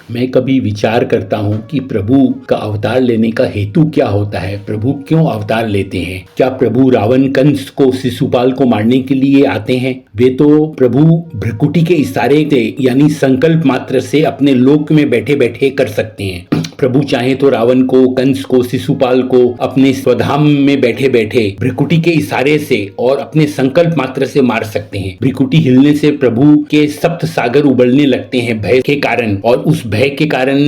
मैं कभी विचार करता हूँ कि प्रभु का अवतार लेने का हेतु क्या होता है। प्रभु क्यों अवतार लेते हैं? क्या प्रभु रावण कंस को शिशुपाल को मारने के लिए आते हैं? वे तो प्रभु भ्रिकुटी के इशारे से यानी संकल्प मात्र से अपने लोक में बैठे बैठे कर सकते हैं। प्रभु चाहे तो रावण को, कंस को, शिशुपाल को अपने स्वधाम में बैठे बैठे भ्रिकुटी के इशारे से और अपने संकल्प मात्र से मार सकते हैं। भ्रिकुटी हिलने से प्रभु के सप्त सागर उबलने लगते हैं भय के कारण, और उस भय के कारण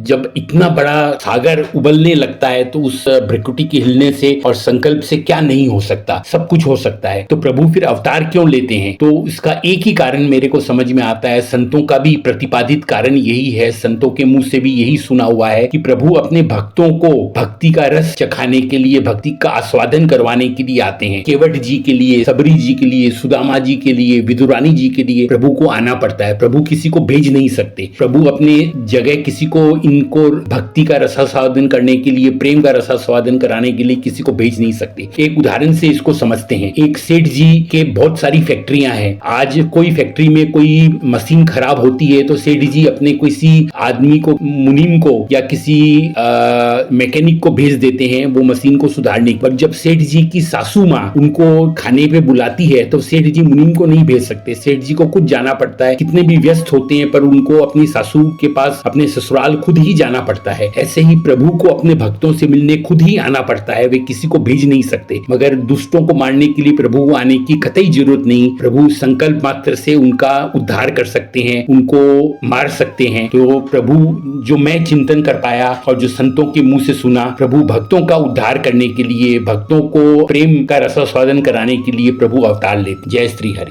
जब इतना बड़ा सागर उबलने लगता है तो उस भ्रिकुटी के हिलने से और संकल्प से क्या नहीं हो सकता, सब कुछ हो सकता है। तो प्रभु फिर अवतार क्यों लेते हैं? तो इसका एक ही कारण मेरे को समझ में आता है, संतों का भी प्रतिपादित कारण यही है, संतों के मुंह से भी यही सुना हुआ है कि प्रभु अपने भक्तों को भक्ति का रस चखाने के लिए, भक्ति का आस्वादन करवाने के लिए आते हैं। केवट जी के लिए, सबरी जी के लिए, सुदामा जी के लिए, विदुरानी जी के लिए प्रभु को आना पड़ता है। प्रभु किसी को भेज नहीं सकते। प्रभु अपने जगह किसी को इनको भक्ति का रसास्वादन करने के लिए, प्रेम का रसास्वादन कराने के लिए किसी को भेज नहीं सकते। एक उदाहरण से इसको समझते हैं। एक सेठ जी के बहुत सारी फैक्ट्रियां हैं। आज कोई फैक्ट्री में कोई मशीन खराब होती है तो सेठ जी अपने किसी आदमी को, मुनीम को या किसी मैकेनिक को भेज देते हैं वो मशीन को सुधारने। पर जब सेठ जी की सासू माँ उनको खाने पे बुलाती है तो सेठ जी मुनीम को नहीं भेज सकते। सेठ जी को खुद जाना पड़ता है। कितने भी व्यस्त होते हैं पर उनको अपनी सासू के पास, अपने ससुराल खुद ही जाना पड़ता है। ऐसे ही प्रभु को अपने भक्तों से मिलने खुद ही आना पड़ता है, वे किसी को भेज नहीं सकते। मगर दुष्टों को मारने के लिए प्रभु को आने की कतई जरूरत नहीं। प्रभु संकल्प मात्र से उनका उद्धार कर सकते हैं, उनको मार सकते हैं। तो प्रभु जो मैं चिंतन कर पाया और जो संतों के मुंह से सुना, प्रभु भक्तों का उद्धार करने के लिए, भक्तों को प्रेम का रसास्वादन कराने के लिए प्रभु अवतार लेते। जय श्री हरि।